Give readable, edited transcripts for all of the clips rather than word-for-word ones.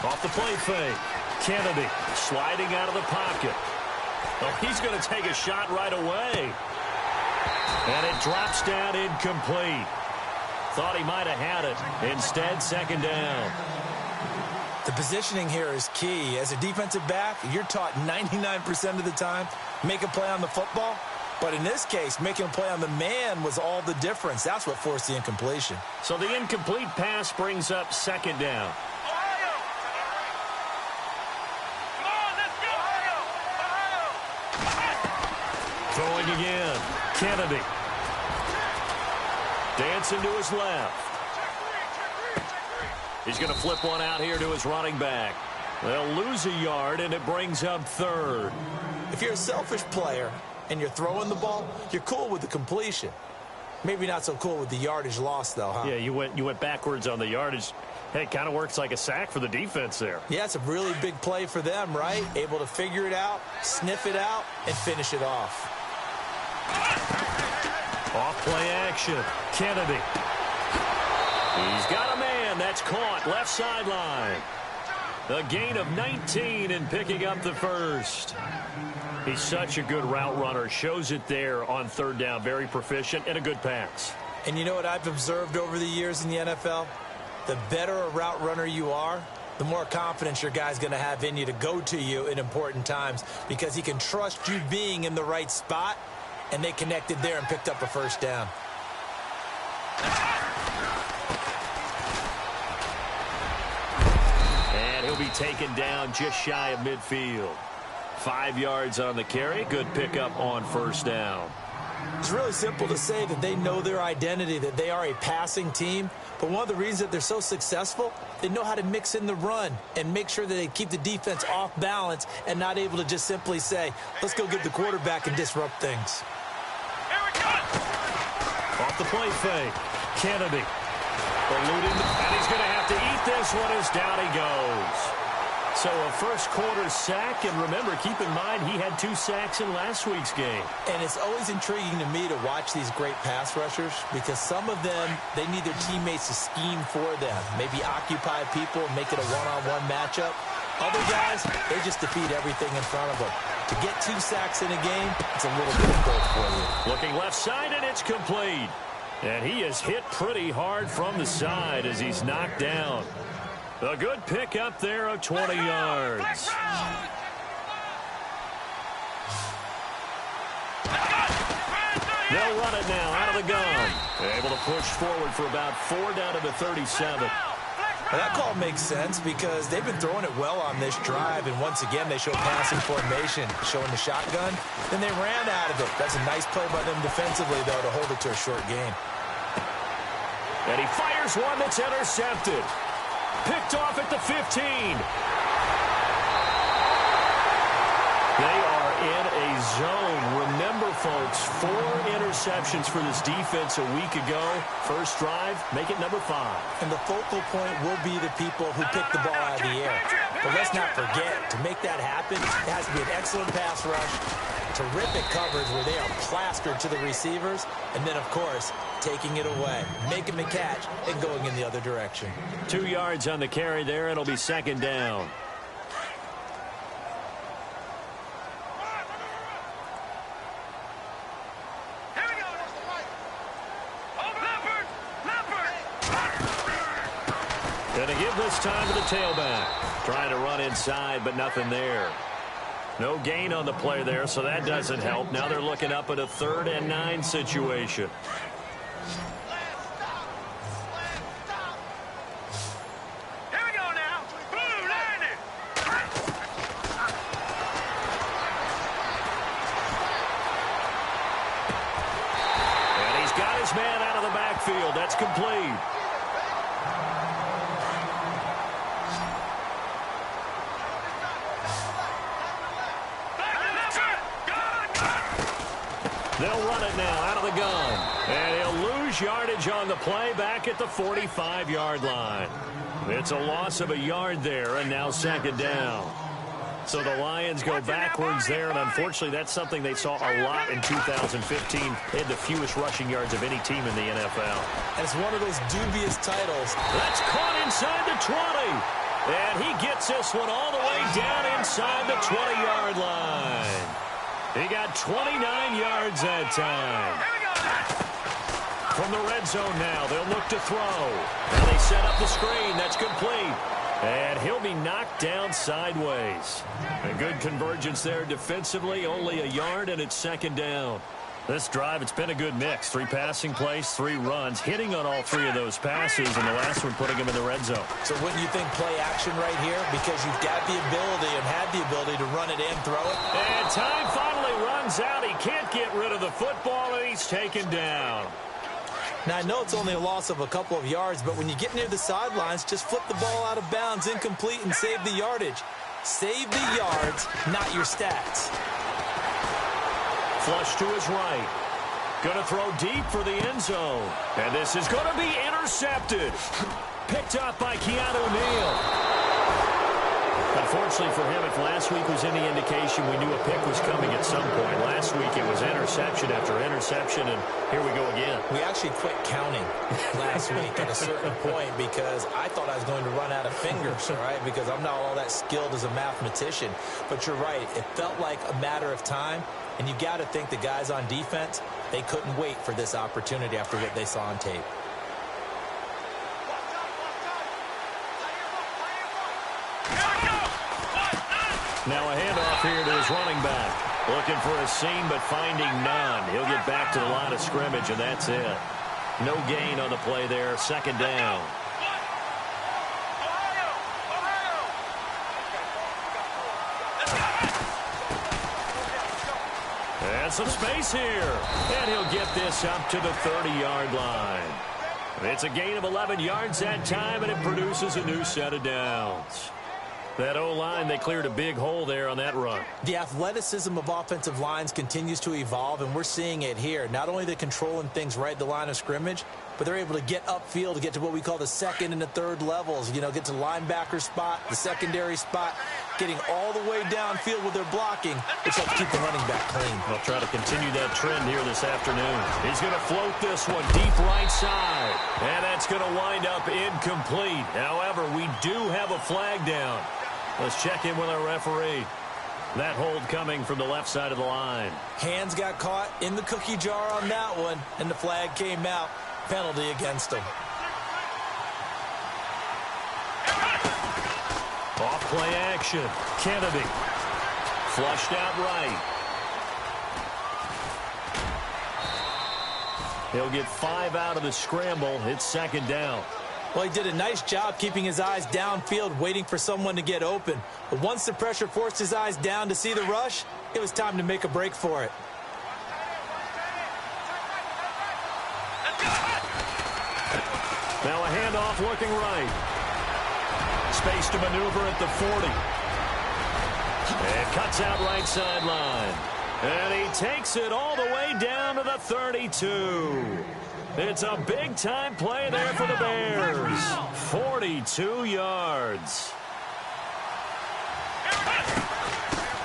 Off the play fake. Kennedy sliding out of the pocket. Oh, he's going to take a shot right away. And it drops down incomplete. Thought he might have had it. Instead, second down. The positioning here is key. As a defensive back, you're taught 99% of the time, make a play on the football. But in this case, making a play on the man was all the difference. That's what forced the incompletion. So the incomplete pass brings up second down. Throwing again. Kennedy. Dancing to his left. He's going to flip one out here to his running back. They'll lose a yard, and it brings up third. If you're a selfish player and you're throwing the ball, you're cool with the completion. Maybe not so cool with the yardage loss, though, huh? Yeah, you went backwards on the yardage. Hey, it kind of works like a sack for the defense there. Yeah, it's a really big play for them, right? Able to figure it out, sniff it out, and finish it off. Off play action. Kennedy. He's got a man. That's caught. Left sideline. A gain of 19 and picking up the first. He's such a good route runner. Shows it there on third down. Very proficient and a good pass. And you know what I've observed over the years in the NFL? The better a route runner you are, the more confidence your guy's going to have in you to go to you in important times because he can trust you being in the right spot, and they connected there and picked up a first down. And he'll be taken down just shy of midfield. 5 yards on the carry. Good pickup on first down. It's really simple to say that they know their identity, that they are a passing team. But one of the reasons that they're so successful, they know how to mix in the run and make sure that they keep the defense off balance and not able to just simply say, let's go get the quarterback and disrupt things. Off the play fake. Kennedy. Eluding, and he's going to have to eat this one as down he goes. So a first quarter sack, and remember, keep in mind, he had 2 sacks in last week's game. And it's always intriguing to me to watch these great pass rushers because some of them, they need their teammates to scheme for them. Maybe occupy people, make it a one-on-one matchup. Other guys, they just defeat everything in front of them. To get 2 sacks in a game, it's a little bit of both for you. Looking left side, and it's complete. And he is hit pretty hard from the side as he's knocked down. A good pick up there of 20 yards. They'll run it now out of the gun. Able to push forward for about 4 down to the 37. Well, that call makes sense because they've been throwing it well on this drive, and once again they show passing formation, showing the shotgun. Then they ran out of it. That's a nice play by them defensively, though, to hold it to a short gain. And he fires one that's intercepted. Picked off at the 15. They are in a zone. Remember, folks, 4 interceptions for this defense a week ago. First drive, make it number 5. And the focal point will be the people who pick the ball out of the air. But let's not forget, to make that happen, it has to be an excellent pass rush, terrific coverage where they are plastered to the receivers, and then, of course, taking it away, making the catch, and going in the other direction. 2 yards on the carry there. It'll be second down. Going to give this time to the tailback. Trying to run inside, but nothing there. No gain on the play there, so that doesn't help. Now they're looking up at a 3rd and 9 situation. And he's got his man out of the backfield. That's complete. They'll run it now out of the gun. And he'll lose yardage on the play back at the 45-yard line. It's a loss of a yard there, and now second down. So the Lions go backwards there, and unfortunately that's something they saw a lot in 2015. They had the fewest rushing yards of any team in the NFL. And it's one of those dubious titles. That's caught inside the 20. And he gets this one all the way down inside the 20-yard line. He got 29 yards that time. From the red zone now, they'll look to throw. And they set up the screen. That's complete. And he'll be knocked down sideways. A good convergence there defensively, only a yard, and it's second down. This drive, it's been a good mix. 3 passing plays, 3 runs, hitting on all 3 of those passes, and the last one putting him in the red zone. So wouldn't you think play action right here? Because you've got the ability and had the ability to run it and throw it. And time finally runs out. He can't get rid of the football, and he's taken down. Now, I know it's only a loss of a couple of yards, but when you get near the sidelines, just flip the ball out of bounds, incomplete, and save the yardage. Save the yards, not your stats. Flush to his right. Going to throw deep for the end zone. And this is going to be intercepted. Picked up by Keanu Neal. Unfortunately for him, if last week was any indication, we knew a pick was coming at some point. Last week it was interception after interception, and here we go again. We actually quit counting last week at a certain point because I thought I was going to run out of fingers, all right, because I'm not all that skilled as a mathematician. But you're right. It felt like a matter of time, and you got to think the guys on defense, they couldn't wait for this opportunity after what they saw on tape. Now a handoff here to his running back. Looking for a seam, but finding none. He'll get back to the line of scrimmage, and that's it. No gain on the play there. Second down. And some space here. And he'll get this up to the 30-yard line. It's a gain of 11 yards that time, and it produces a new set of downs. That O-line, they cleared a big hole there on that run. The athleticism of offensive lines continues to evolve, and we're seeing it here. Not only they're controlling things right at the line of scrimmage, but they're able to get upfield to get to what we call the second and the third levels. You know, get to linebacker spot, the secondary spot, getting all the way downfield with their blocking, which helps keep the running back clean. They'll try to continue that trend here this afternoon. He's going to float this one deep right side, and that's going to wind up incomplete. However, we do have a flag down. Let's check in with our referee. That hold coming from the left side of the line. Hands got caught in the cookie jar on that one, and the flag came out. Penalty against him. Off play action. Kennedy. Flushed out right. He'll get 5 out of the scramble. It's second down. Well, he did a nice job keeping his eyes downfield, waiting for someone to get open. But once the pressure forced his eyes down to see the rush, it was time to make a break for it. Now a handoff looking right. Space to maneuver at the 40. And cuts out right sideline. And he takes it all the way down to the 32. It's a big-time play there for the Bears. 42 yards.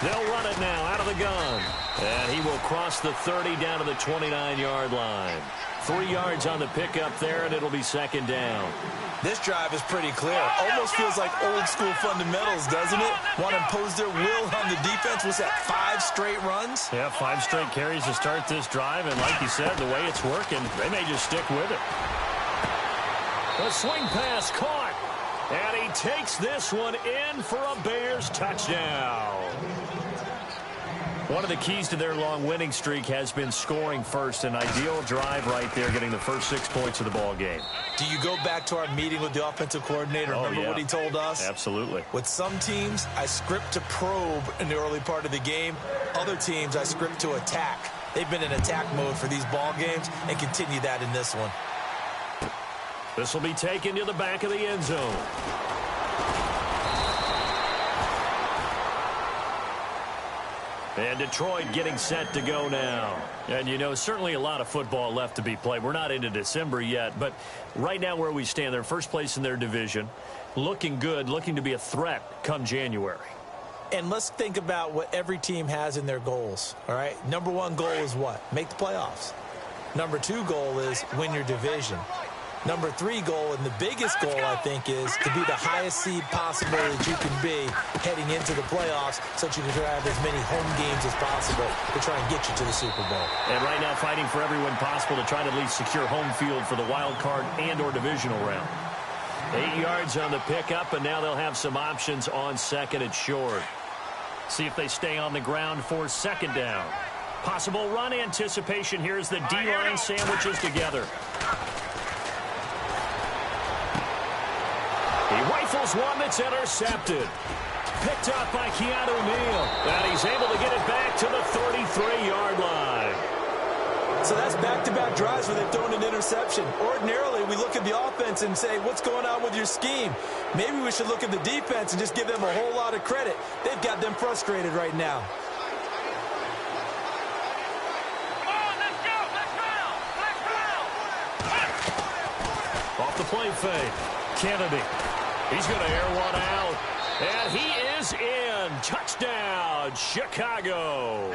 They'll run it now out of the gun. And he will cross the 30 down to the 29-yard line. 3 yards on the pickup there, and it'll be second down. This drive is pretty clear. Almost feels like old-school fundamentals, doesn't it? Want to impose their will on the defense. Was that 5 straight runs? Yeah, 5 straight carries to start this drive, and like you said, the way it's working, they may just stick with it. The swing pass caught, and he takes this one in for a Bears touchdown. One of the keys to their long winning streak has been scoring first. An ideal drive right there, getting the first 6 points of the ball game. Do you go back to our meeting with the offensive coordinator? Remember what he told us? Absolutely. With some teams, I script to probe in the early part of the game. Other teams, I script to attack. They've been in attack mode for these ball games and continue that in this one. This will be taken to the back of the end zone. And Detroit getting set to go now. And, you know, certainly a lot of football left to be played. We're not into December yet, but right now where we stand, they're first place in their division. Looking good, looking to be a threat come January. And let's think about what every team has in their goals, all right? Number 1 goal is what? Make the playoffs. Number 2 goal is win your division. Number 3 goal, and the biggest goal, I think, is to be the highest seed possible that you can be heading into the playoffs so that you can have as many home games as possible to try and get you to the Super Bowl. And right now fighting for every win possible to try to at least secure home field for the wild card and or divisional round. 8 yards on the pickup, and now they'll have some options on second and short. See if they stay on the ground for second down. Possible run anticipation here as the D-line sandwiches together. He rifles one that's intercepted. Picked up by Keanu Neal. And he's able to get it back to the 33-yard line. So that's back-to-back drives where they've thrown an interception. Ordinarily, we look at the offense and say, what's going on with your scheme? Maybe we should look at the defense and just give them a whole lot of credit. They've got them frustrated right now. Off the play fake. Kennedy. He's going to air one out. And he is in. Touchdown, Chicago.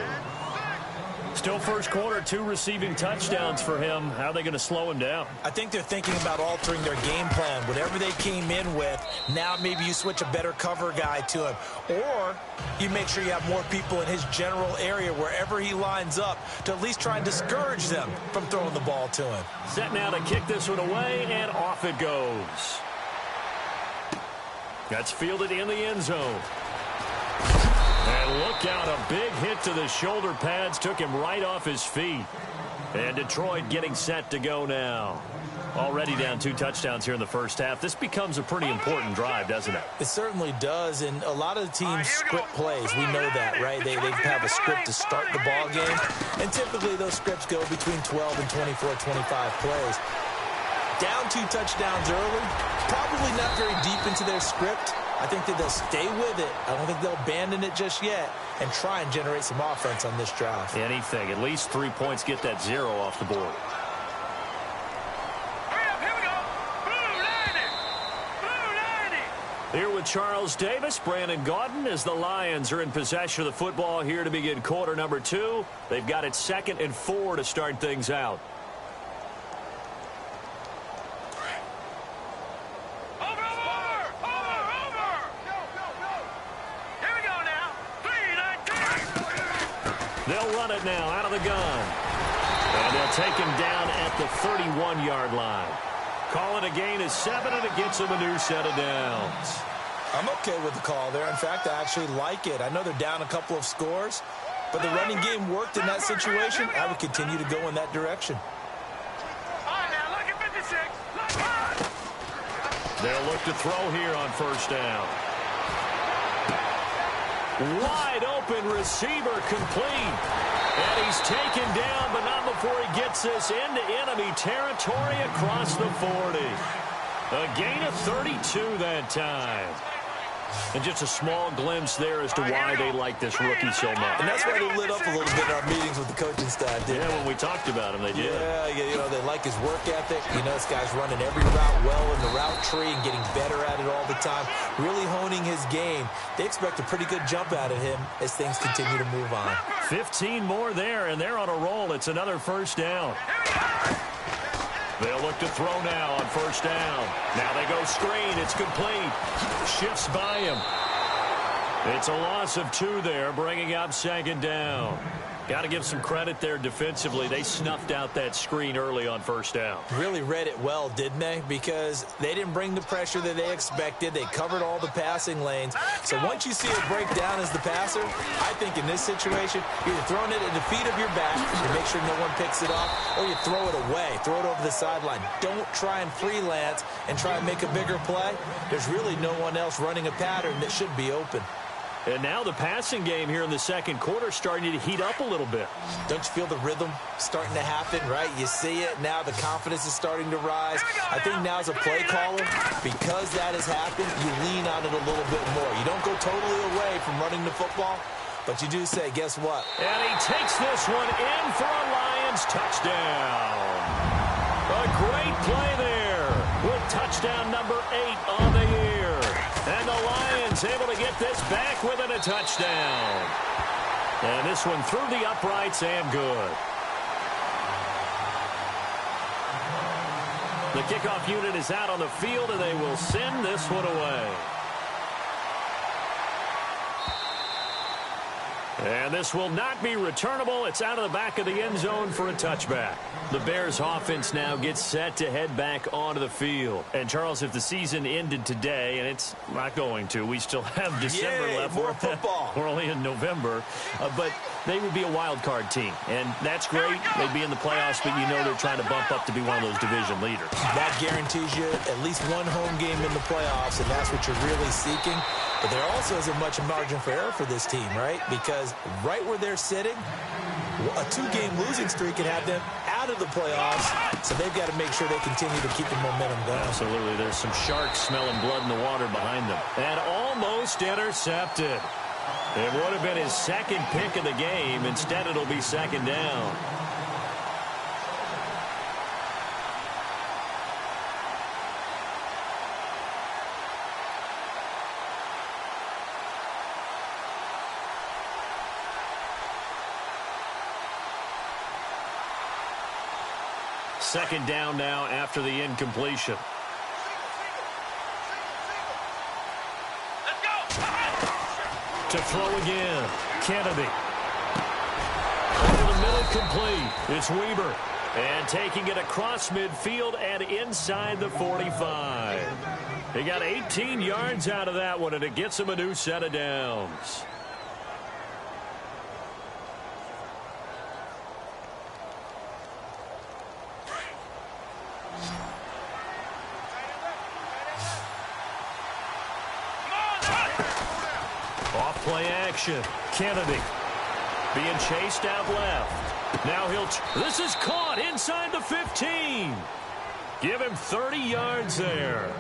Still first quarter, 2 receiving touchdowns for him. How are they going to slow him down? I think they're thinking about altering their game plan. Whatever they came in with, now maybe you switch a better cover guy to him. Or you make sure you have more people in his general area wherever he lines up to at least try and discourage them from throwing the ball to him. Set now to kick this one away, and off it goes. That's fielded in the end zone. And look out, a big hit to the shoulder pads took him right off his feet. And Detroit getting set to go now. Already down 2 touchdowns here in the first half. This becomes a pretty important drive, doesn't it? It certainly does, and a lot of the teams script plays. We know that, right? They have a script to start the ball game, and typically those scripts go between 12 and 24, 25 plays. Down 2 touchdowns early, probably not very deep into their script. I think that they'll stay with it. I don't think they'll abandon it just yet and try and generate some offense on this drive. Anything. At least 3 points, get that 0 off the board. Here with Charles Davis, Brandon Gaudin, as the Lions are in possession of the football here to begin quarter number 2. They've got it 2nd and 4 to start things out. They'll run it now out of the gun. And they'll take him down at the 31-yard line. Call it a gain of 7, and it gets him a new set of downs. I'm okay with the call there. In fact, I actually like it. I know they're down a couple of scores, but the running game worked in that situation. I would continue to go in that direction. They'll look to throw here on first down. Wide open receiver complete. And he's taken down, but not before he gets this into enemy territory across the 40. A gain of 32 that time. And just a small glimpse there as to why they like this rookie so much. And that's why they lit up a little bit in our meetings with the coaching staff, didn't they? Yeah, when we talked about him, they did. Yeah, you know, they like his work ethic. You know, this guy's running every route well in the route tree and getting better at it all the time, really honing his game. They expect a pretty good jump out of him as things continue to move on. 15 more there, and they're on a roll. It's another first down. They'll look to throw now on first down. Now they go screen. It's complete. Shifts by him. It's a loss of 2 there, bringing up second down. Got to give some credit there defensively. They snuffed out that screen early on first down. Really read it well, didn't they? Because they didn't bring the pressure that they expected. They covered all the passing lanes. So once you see it break down as the passer, I think in this situation, you're either throwing it at the feet of your back to make sure no one picks it off, or you throw it away, throw it over the sideline. Don't try and freelance and try and make a bigger play. There's really no one else running a pattern that should be open. And now the passing game here in the second quarter starting to heat up a little bit. Don't you feel the rhythm starting to happen, right? You see it now. The confidence is starting to rise. I think now as a play caller, because that has happened, you lean on it a little bit more. You don't go totally away from running the football, but you do say, guess what? And he takes this one in for a Lions touchdown. A great play there with touchdown number 8 on the year. And the Lions able to get this back within a touchdown. And this one through the uprights and good. The kickoff unit is out on the field, and they will send this one away. And this will not be returnable. It's out of the back of the end zone for a touchback. The Bears offense now gets set to head back onto the field. And, Charles, if the season ended today, and it's not going to, we still have December left. More football. We're only in November. But they would be a wild card team. And that's great. They'd be in the playoffs, but you know they're trying to bump up to be one of those division leaders. That guarantees you at least one home game in the playoffs, and that's what you're really seeking. But there also isn't much margin for error for this team, right? Because right where they're sitting, a two-game losing streak could have them out of the playoffs, so they've got to make sure they continue to keep the momentum going. Absolutely. There's some sharks smelling blood in the water behind them. And almost intercepted. It would have been his second pick of the game. Instead, it'll be second down. Second down now after the incompletion. To throw again. Kennedy. Over the middle, complete. It's Weber. And taking it across midfield and inside the 45. He got 18 yards out of that one, and it gets him a new set of downs. Play action. Kennedy being chased out left. Now this is caught inside the 15. Give him 30 yards there.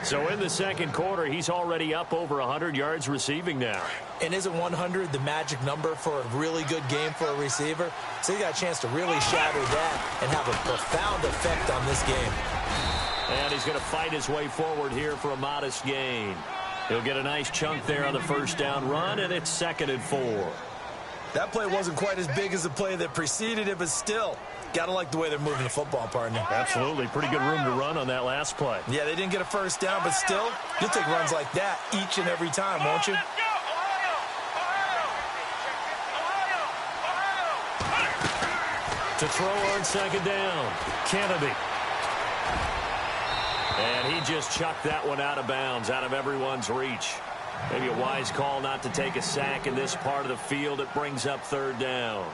So in the second quarter, he's already up over 100 yards receiving now. And isn't 100 the magic number for a really good game for a receiver? So he got a chance to really shatter that and have a profound effect on this game. And he's going to fight his way forward here for a modest gain. He'll get a nice chunk there on the first down run, and it's 2nd and 4. That play wasn't quite as big as the play that preceded it, but still, got to like the way they're moving the football, partner. Absolutely. Pretty good room to run on that last play. Yeah, they didn't get a first down, but still, you'll take runs like that each and every time, won't you? To throw on second down, Kennedy. And he just chucked that one out of bounds, out of everyone's reach. Maybe a wise call not to take a sack in this part of the field. It brings up third down.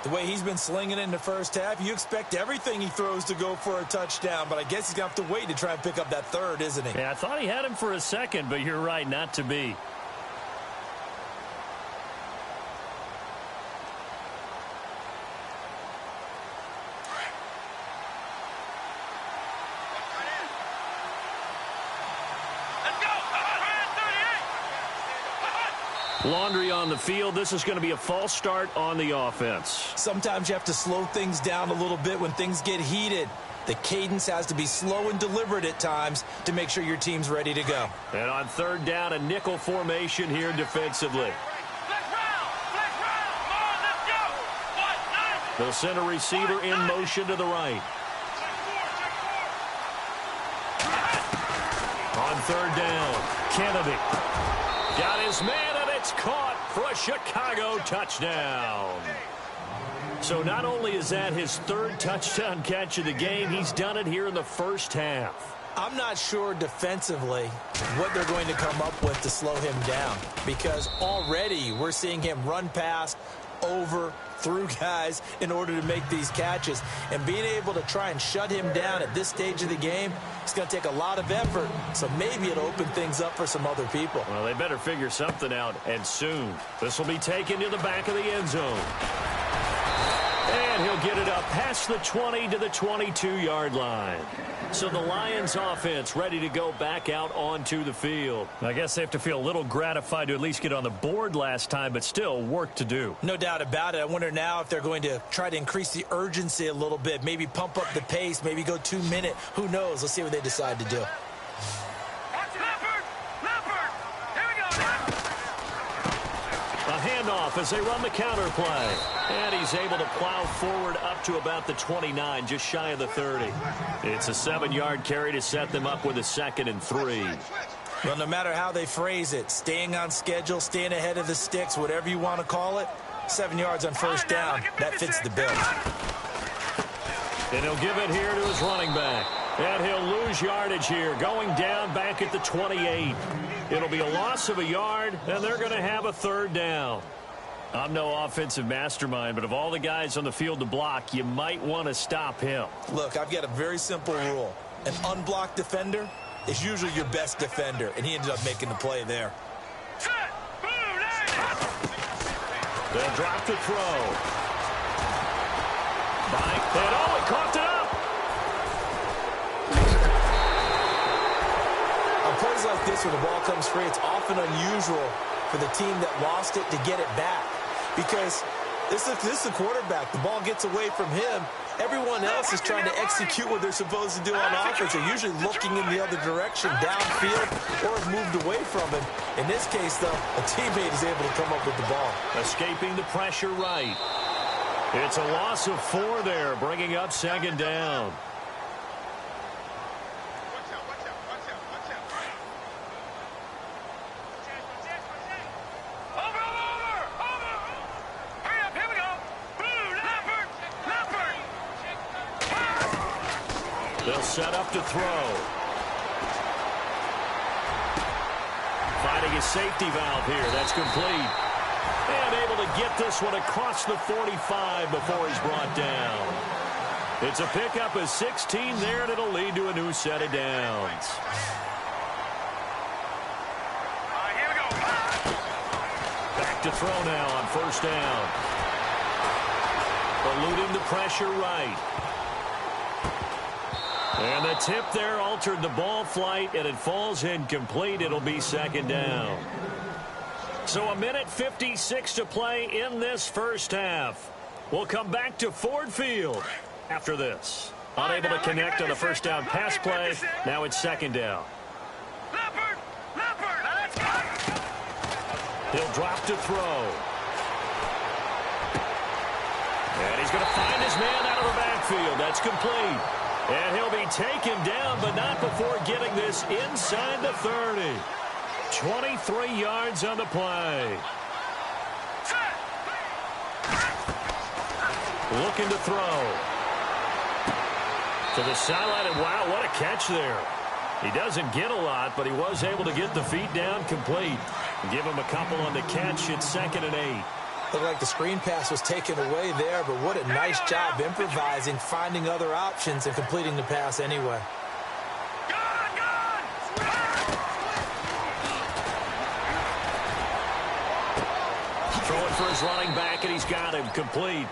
The way he's been slinging in the first half, you expect everything he throws to go for a touchdown, but I guess he's going to have to wait to try and pick up that third, isn't he? Yeah, I thought he had him for a second, but you're right, not to be. Laundry on the field. This is going to be a false start on the offense. Sometimes you have to slow things down a little bit when things get heated. The cadence has to be slow and deliberate at times to make sure your team's ready to go. And on third down, a nickel formation here defensively. They'll send a receiver in motion to the right. On third down, Kennedy got his man, and it's caught for a Chicago touchdown. So not only is that his third touchdown catch of the game, he's done it here in the first half. I'm not sure defensively what they're going to come up with to slow him down, because already we're seeing him run past, over, through guys in order to make these catches. And being able to try and shut him down at this stage of the game, it's going to take a lot of effort. So maybe it'll open things up for some other people. Well, they better figure something out, and soon. This will be taken to the back of the end zone. And he'll get it up past the 20 to the 22-yard line. So the Lions offense ready to go back out onto the field. I guess they have to feel a little gratified to at least get on the board last time, but still work to do. No doubt about it. I wonder now if they're going to try to increase the urgency a little bit, maybe pump up the pace, maybe go 2 minute. Who knows? Let's see what they decide to do. A handoff as they run the counter play. And he's able to plow forward up to about the 29, just shy of the 30. It's a 7-yard carry to set them up with a 2nd and 3. Well, no matter how they phrase it, staying on schedule, staying ahead of the sticks, whatever you want to call it, 7 yards on first down, that fits the bill. And he'll give it here to his running back. And he'll lose yardage here, going down back at the 28. It'll be a loss of a yard, and they're going to have a 3rd down. I'm no offensive mastermind, but of all the guys on the field to block, you might want to stop him. Look, I've got a very simple rule. An unblocked defender is usually your best defender, and he ended up making the play there. They'll drop the throw. Mike, and oh, he coughed it up. On plays like this, when the ball comes free, it's often unusual for the team that lost it to get it back. Because this is the quarterback. The ball gets away from him. Everyone else is trying to execute what they're supposed to do on offense. They're usually looking in the other direction, downfield, or have moved away from him. In this case, though, a teammate is able to come up with the ball. Escaping the pressure right. It's a loss of 4 there, bringing up 2nd down. They'll set up to throw. Finding a safety valve here. That's complete. And able to get this one across the 45 before he's brought down. It's a pickup of 16 there, and it'll lead to a new set of downs. Here we go. Back to throw now on 1st down. Eluding the pressure right. And the tip there altered the ball flight, and it falls incomplete. It'll be 2nd down. So 1:56 to play in this first half. We'll come back to Ford Field after this. Unable to connect on the first down pass play. Now it's 2nd down. He'll drop to throw. And he's going to find his man out of the backfield. That's complete. And he'll be taken down, but not before getting this inside the 30. 23 yards on the play. Looking to throw. To the sideline, and wow, what a catch there. He doesn't get a lot, but he was able to get the feet down complete. Give him a couple on the catch. It's 2nd and 8. Looked like the screen pass was taken away there, but what a nice job improvising, finding other options, and completing the pass anyway. Throwing for his running back, and he's got him complete.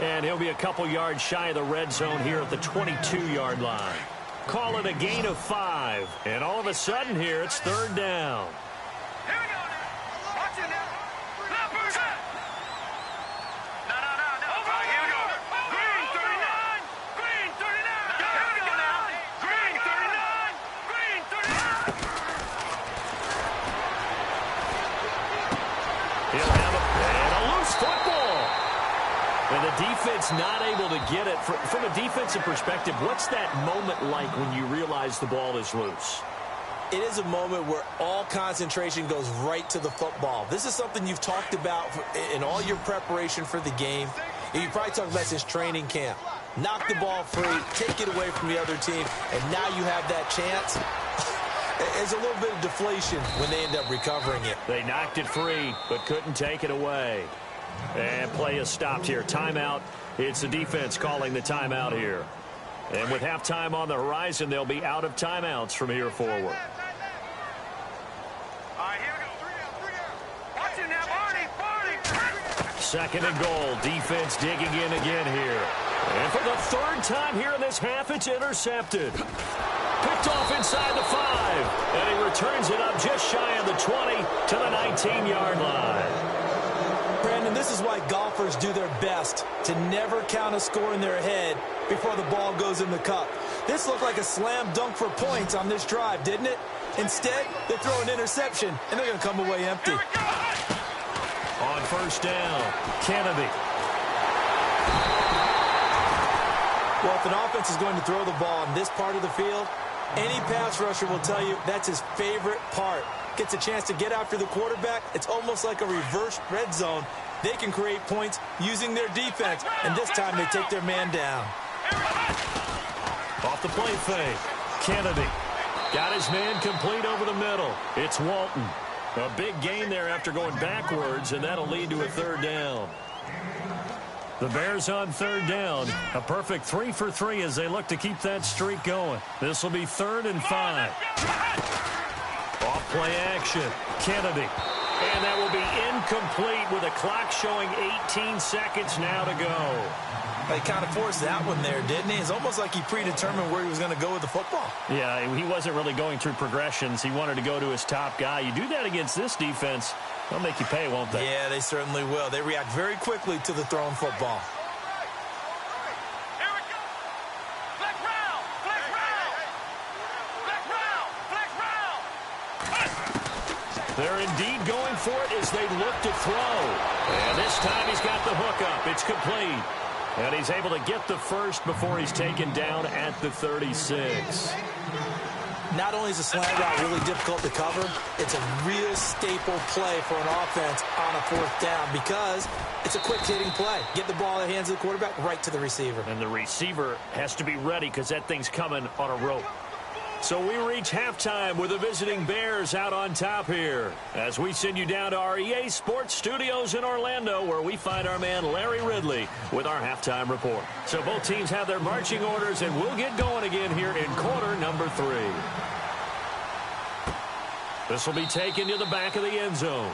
And he'll be a couple yards shy of the red zone here at the 22-yard line. Call it a gain of 5. And all of a sudden here, it's 3rd down. And the defense not able to get it. From a defensive perspective, what's that moment like when you realize the ball is loose? It is a moment where all concentration goes right to the football. This is something you've talked about in all your preparation for the game. And you probably talked about since training camp. Knock the ball free, take it away from the other team, and now you have that chance. There's a little bit of deflation when they end up recovering it. They knocked it free, but couldn't take it away. And play is stopped here. Timeout. It's the defense calling the timeout here. And with halftime on the horizon, they'll be out of timeouts from here forward. All right, here we go. 3 out. Watch it now, Barney. 2nd and goal. Defense digging in again here. And for the 3rd time here in this half, it's intercepted. Picked off inside the 5. And he returns it up just shy of the 20 to the 19-yard line. Brandon, this is why golfers do their best to never count a score in their head before the ball goes in the cup. This looked like a slam dunk for points on this drive, didn't it? Instead, they throw an interception, and they're going to come away empty. On first down, Kennedy. Well, if an offense is going to throw the ball in this part of the field, any pass rusher will tell you that's his favorite part. Gets a chance to get after the quarterback. It's almost like a reverse red zone. They can create points using their defense, and this time they take their man down. Off the play fake, Kennedy. Got his man complete over the middle. It's Walton. A big gain there after going backwards, and that'll lead to a third down. The Bears on third down. A perfect 3 for 3 as they look to keep that streak going. This will be 3rd and 5. Off play action, Kennedy. And that will be incomplete with a clock showing 18 seconds now to go. He kind of forced that one there, didn't he? It's almost like he predetermined where he was going to go with the football. Yeah, he wasn't really going through progressions. He wanted to go to his top guy. You do that against this defense, they'll make you pay, won't they? Yeah, they certainly will. They react very quickly to the thrown football. Here we go. Flex round. Flex round. Flex round. Flex round. They're indeed going for it as they look to throw. And this time he's got the hook up. It's complete. And he's able to get the first before he's taken down at the 36. Not only is the slant route really difficult to cover, it's a real staple play for an offense on a 4th down because it's a quick-hitting play. Get the ball in the hands of the quarterback right to the receiver. And the receiver has to be ready because that thing's coming on a rope. So we reach halftime with the visiting Bears out on top here as we send you down to our EA Sports Studios in Orlando where we find our man Larry Ridley with our halftime report. So both teams have their marching orders and we'll get going again here in quarter number 3. This will be taken to the back of the end zone.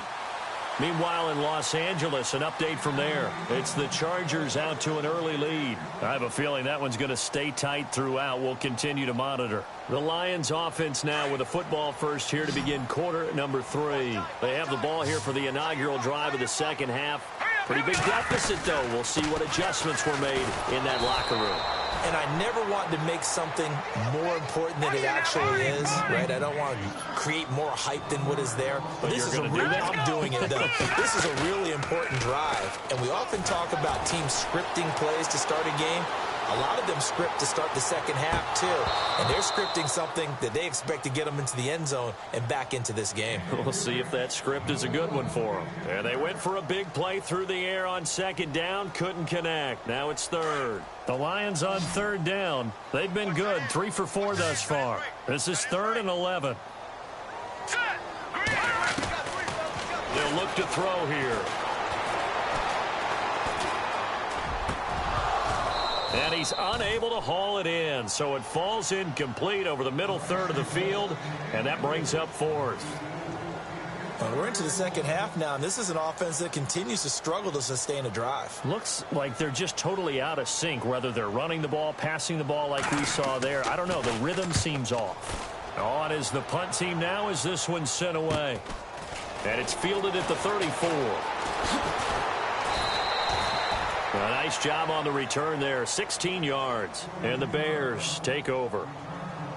Meanwhile, in Los Angeles, an update from there. It's the Chargers out to an early lead. I have a feeling that one's going to stay tight throughout. We'll continue to monitor. The Lions offense now with a football first here to begin quarter number 3. They have the ball here for the inaugural drive of the second half. Pretty big deficit, though. We'll see what adjustments were made in that locker room. And I never want to make something more important than it actually is, right? I don't want to create more hype than what is there. But this is a real, I'm doing it, though. This is a really important drive. And we often talk about teams scripting plays to start a game. A lot of them script to start the second half, too. And they're scripting something that they expect to get them into the end zone and back into this game. We'll see if that script is a good one for them. And they went for a big play through the air on second down. Couldn't connect. Now it's 3rd. The Lions on 3rd down. They've been good. 3 for 4 thus far. This is 3rd and 11. They'll look to throw here. And he's unable to haul it in, so it falls incomplete over the middle third of the field, and that brings up 4th. Well, we're into the second half now, and this is an offense that continues to struggle to sustain a drive. Looks like they're just totally out of sync, whether they're running the ball, passing the ball like we saw there. I don't know. The rhythm seems off. On is the punt team now as this one's sent away. And it's fielded at the 34. A nice job on the return there, 16 yards, and the Bears take over.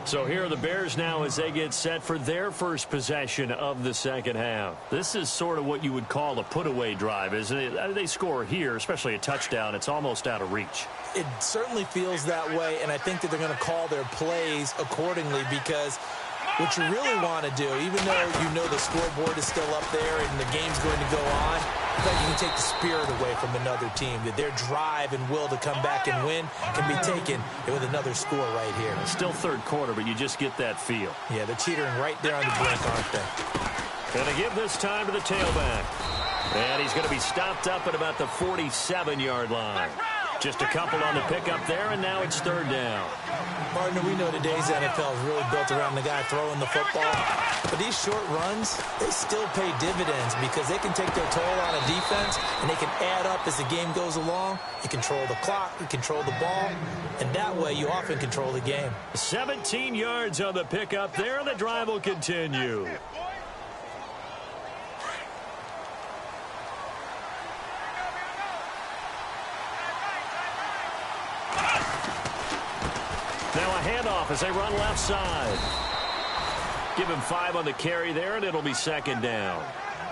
So here are the Bears now as they get set for their first possession of the second half. This is sort of what you would call a put-away drive, isn't it? They score here, especially a touchdown. It's almost out of reach. It certainly feels that way, and I think that they're going to call their plays accordingly because what you really want to do, even though you know the scoreboard is still up there and the game's going to go on, I think you can take the spirit away from another team, that their drive and will to come back and win can be taken with another score right here. It's still 3rd quarter, but you just get that feel. Yeah, they're teetering right there on the brink, aren't they? Going to give this time to the tailback. And he's going to be stopped up at about the 47-yard line. Just a couple on the pickup there, and now it's 3rd down. Partner, we know today's NFL is really built around the guy throwing the football. But these short runs, they still pay dividends because they can take their toll on a defense, and they can add up as the game goes along. You control the clock, you control the ball, and that way you often control the game. 17 yards on the pickup there, and the drive will continue. Now a handoff as they run left side. Give him 5 on the carry there, and it'll be 2nd down.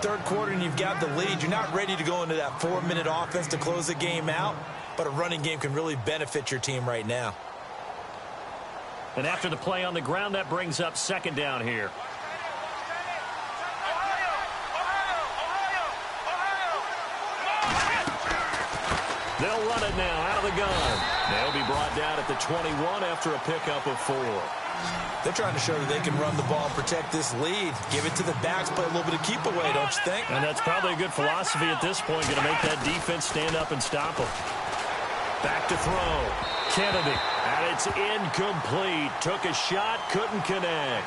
third quarter and you've got the lead, you're not ready to go into that 4-minute offense to close the game out, but a running game can really benefit your team right now. And after the play on the ground, that brings up second down here. They'll run it now out of the gun. They'll be brought down at the 21 after a pickup of 4. They're trying to show that they can run the ball, protect this lead, give it to the backs, play a little bit of keep away, don't you think? And that's probably a good philosophy at this point, going to make that defense stand up and stop them. Back to throw. Kennedy, and it's incomplete. Took a shot, couldn't connect.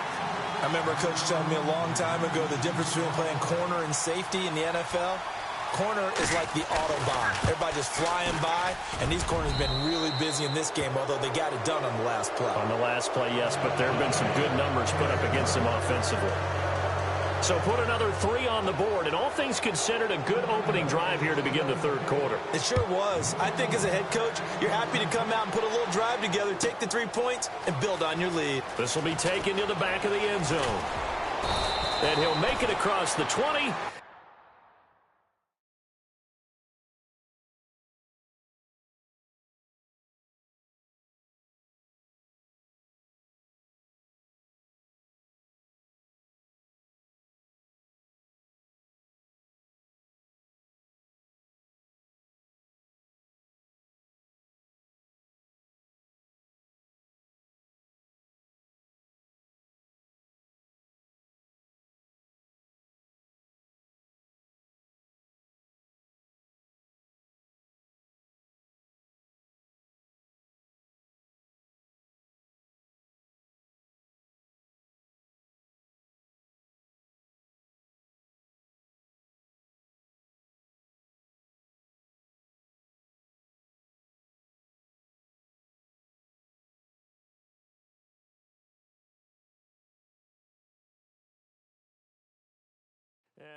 I remember a coach telling me a long time ago the difference between playing corner and safety in the NFL. Corner is like the Autobahn. Everybody just flying by, and these corners have been really busy in this game, although they got it done on the last play. On the last play, yes, but there have been some good numbers put up against them offensively. So put another 3 on the board, and all things considered, a good opening drive here to begin the third quarter. It sure was. I think as a head coach, you're happy to come out and put a little drive together, take the 3 points, and build on your lead. This will be taken to the back of the end zone. And he'll make it across the 20.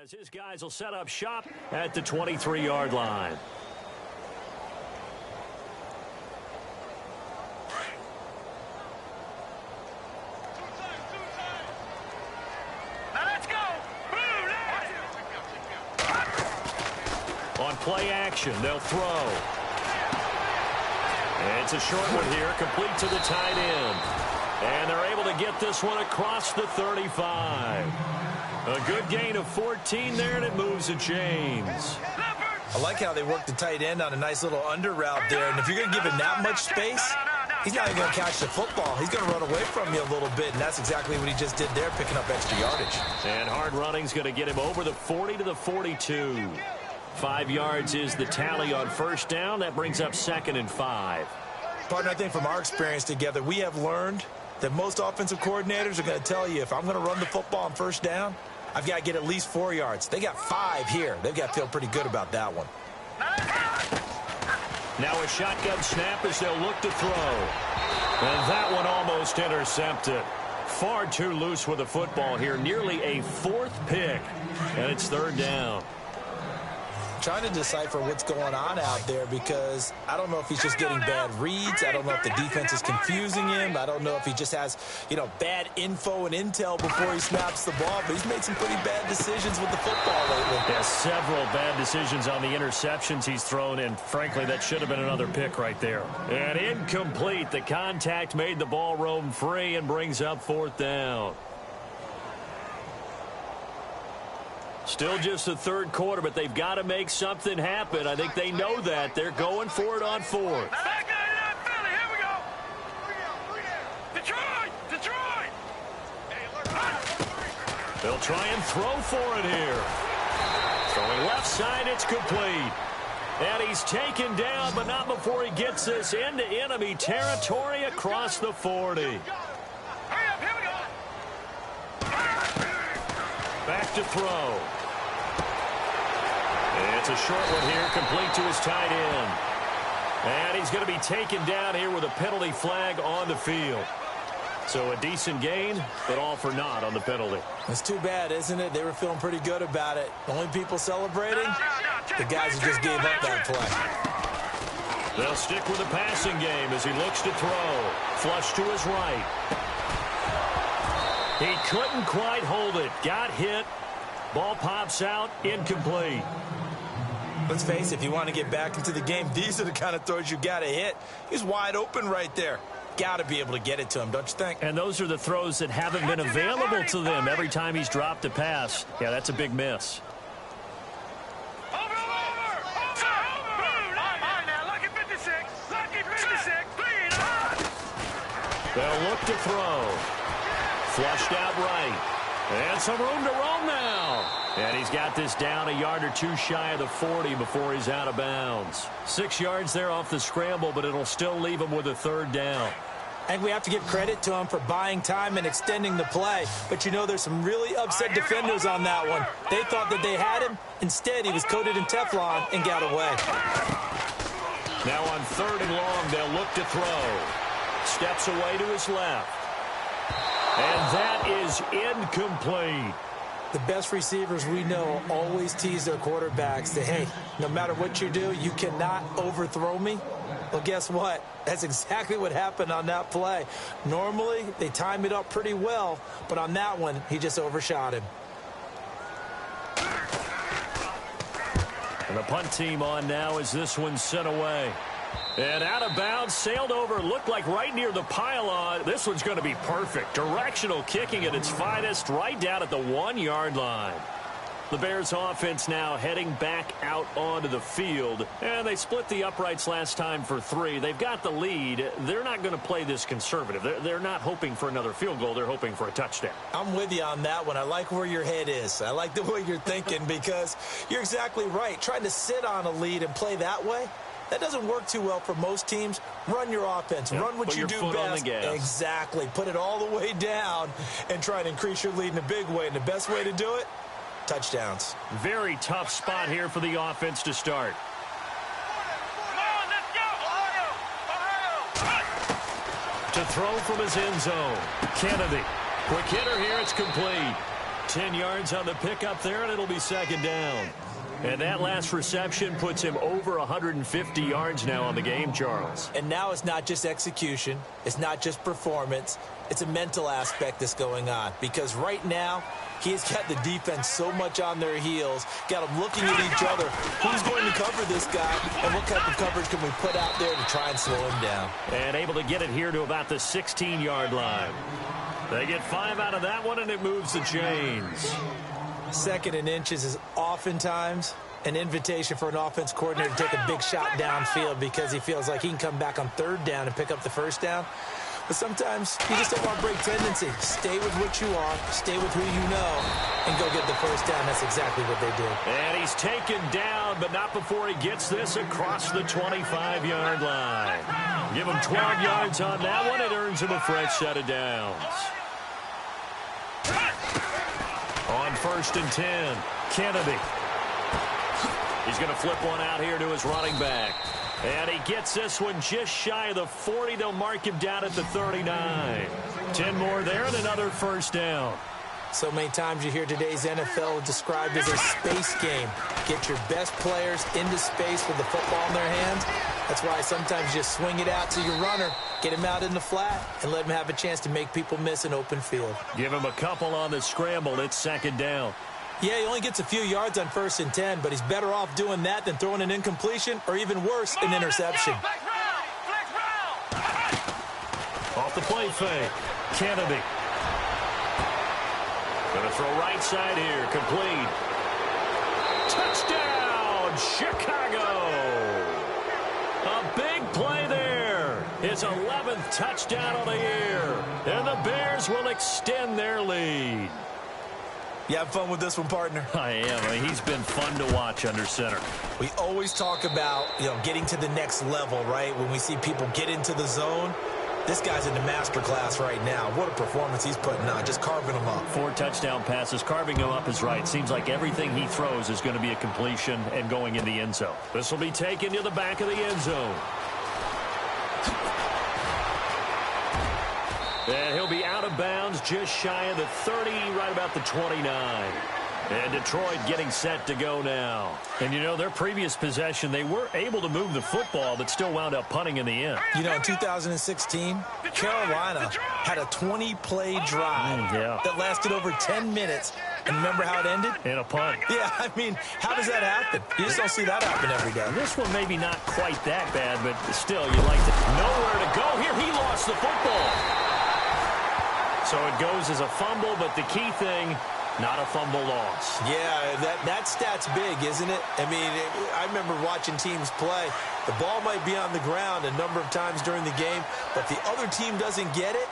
As his guys will set up shop at the 23-yard line. Now let's go. On play action, they'll throw. And it's a short one here, complete to the tight end. And they're able to get this one across the 35. A good gain of 14 there, and it moves to James. I like how they work the tight end on a nice little under route there. And if you're going to give him that much space, he's not even going to catch the football. He's going to run away from you a little bit, and that's exactly what he just did there, picking up extra yardage. And hard running's going to get him over the 40 to the 42. 5 yards is the tally on first down. That brings up 2nd and 5. Partner, I think from our experience together, we have learned that most offensive coordinators are going to tell you, if I'm going to run the football on first down, I've got to get at least 4 yards. They got 5 here. They've got to feel pretty good about that one. Now a shotgun snap as they'll look to throw. And that one almost intercepted. Far too loose with the football here. Nearly a 4th pick. And it's 3rd down. Trying to decipher what's going on out there, because I don't know if he's just getting bad reads. I don't know if the defense is confusing him. I don't know if he just has, bad info and intel before he snaps the ball. But he's made some pretty bad decisions with the football lately. Yeah, several bad decisions on the interceptions he's thrown, and frankly, that should have been another pick right there. And incomplete. The contact made the ball roam free and brings up 4th down. Still just the third quarter, but they've got to make something happen. I think they know that. They're going for it on 4th. Back in Philly. Here we go. Detroit. They'll try and throw for it here. Throwing left side, it's complete. And he's taken down, but not before he gets this into enemy territory across the 40. Hurry up. Here we go. Back to throw. It's a short one here, complete to his tight end. And he's going to be taken down here with a penalty flag on the field. So a decent gain, but all for naught on the penalty. It's too bad, isn't it? They were feeling pretty good about it. The only people celebrating, the guys who just gave up that play. They'll stick with the passing game as he looks to throw. Flush to his right. He couldn't quite hold it. Got hit. Ball pops out, incomplete. Let's face it, if you want to get back into the game, these are the kind of throws you got to hit. He's wide open right there. Got to be able to get it to him, don't you think? And those are the throws that haven't been available to them every time he's dropped a pass. Yeah, that's a big miss. They'll look to throw. Flushed out right. And some room to roam now. And he's got this down a yard or two shy of the 40 before he's out of bounds. 6 yards there off the scramble, but it'll still leave him with a third down. And we have to give credit to him for buying time and extending the play. But, you know, there's some really upset defenders on that one. They thought that they had him. Instead, he was coated in Teflon and got away. Now on 3rd and long, they'll look to throw. Steps away to his left. And that is incomplete. The best receivers we know always tease their quarterbacks that, hey, no matter what you do, you cannot overthrow me. Well, guess what? That's exactly what happened on that play. Normally, they time it up pretty well, but on that one, he just overshot him. And the punt team on now as this one's sent away. And out of bounds, sailed over, looked like right near the pylon. This one's going to be perfect. Directional kicking at its finest, right down at the 1-yard line. The Bears offense now heading back out onto the field. And they split the uprights last time for 3. They've got the lead. They're not going to play this conservative. They're not hoping for another field goal. They're hoping for a touchdown. I'm with you on that one. I like where your head is. I like the way you're thinking because you're exactly right. Trying to sit on a lead and play that way, that doesn't work too well for most teams. Run your offense. Run what you do best. Exactly. Put it all the way down and try to increase your lead in a big way. And the best way to do it, touchdowns. Very tough spot here for the offense to start. To throw from his end zone. Kennedy. Quick hitter here. It's complete. 10 yards on the pickup there, and it'll be 2nd down. And that last reception puts him over 150 yards now on the game, Charles. And now it's not just execution. It's not just performance. It's a mental aspect that's going on. Because right now, he's got the defense so much on their heels, got them looking at each other. Who's going to cover this guy, and what type of coverage can we put out there to try and slow him down? And able to get it here to about the 16-yard line. They get 5 out of that one, and it moves the chains. 2nd and inches is oftentimes an invitation for an offense coordinator to take a big shot downfield because he feels like he can come back on 3rd down and pick up the 1st down. But sometimes you just don't want to break tendency. Stay with what you are, stay with who you know, and go get the 1st down. That's exactly what they did. And he's taken down, but not before he gets this across the 25-yard line. Give him 12 yards on that one. It earns him a fresh set of downs. On 1st and 10, Kennedy. He's going to flip one out here to his running back. And he gets this one just shy of the 40. They'll mark him down at the 39. 10 more there and another 1st down. So many times you hear today's NFL described as a space game. Get your best players into space with the football in their hands. That's why sometimes you just swing it out to your runner, get him out in the flat, and let him have a chance to make people miss an open field. Give him a couple on the scramble. It's 2nd down. Yeah, he only gets a few yards on 1st and 10, but he's better off doing that than throwing an incompletion or even worse, an interception. Off the play fake. Kennedy. Going to throw right side here. Complete. Touchdown, Chicago. A big play there. His 11th touchdown of the year. And the Bears will extend their lead. You have fun with this one, partner? I am. I mean, he's been fun to watch under center. We always talk about, getting to the next level, right? When we see people get into the zone. This guy's in the master class right now. What a performance he's putting on, just carving them up. 4 touchdown passes. Carving him up is right. Seems like everything he throws is going to be a completion and going in the end zone. This will be taken to the back of the end zone. And he'll be out of bounds just shy of the 30, right about the 29. And Detroit getting set to go now. And, their previous possession, they were able to move the football, but still wound up punting in the end. In 2016, Carolina had a 20-play drive that lasted over 10 minutes, And remember how it ended? In a punt. Yeah, I mean, how does that happen? You just don't see that happen every day. This one maybe not quite that bad, but still, you like to. Nowhere to go here. He lost the football. So it goes as a fumble, but the key thing, not a fumble loss. Yeah, that stat's big, isn't it? I mean, I remember watching teams play. The ball might be on the ground a number of times during the game, but the other team doesn't get it.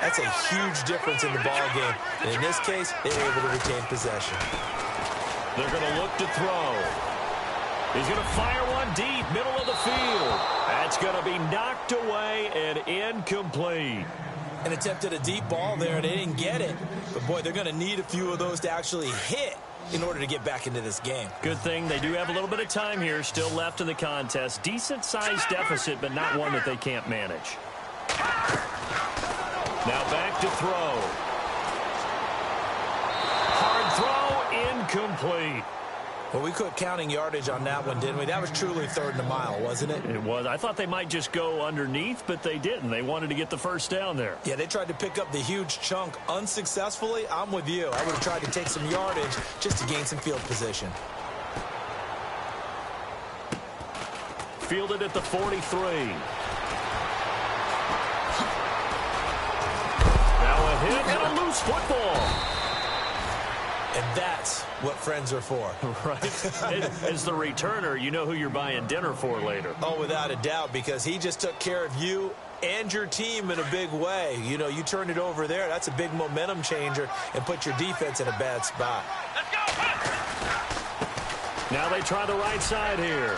That's a huge difference in the ball game. And in this case, they were able to retain possession. They're going to look to throw. He's going to fire one deep, middle of the field. That's going to be knocked away and incomplete. An attempt at a deep ball there, and they didn't get it. But, boy, they're going to need a few of those to actually hit in order to get back into this game. Good thing they do have a little bit of time here still left in the contest. Decent-sized deficit, but not one that they can't manage. Now back to throw. Hard throw, incomplete. Well, we quit counting yardage on that one, didn't we? That was truly 3rd and a mile, wasn't it? It was. I thought they might just go underneath, but they didn't. They wanted to get the first down there. Yeah, they tried to pick up the huge chunk unsuccessfully. I'm with you. I would have tried to take some yardage just to gain some field position. Fielded at the 43. Now a hit and a loose football. And that's what friends are for. Right. As the returner, you know who you're buying dinner for later. Oh, without a doubt, because he just took care of you and your team in a big way. You know, you turned it over there. That's a big momentum changer and put your defense in a bad spot. Now they try the right side here.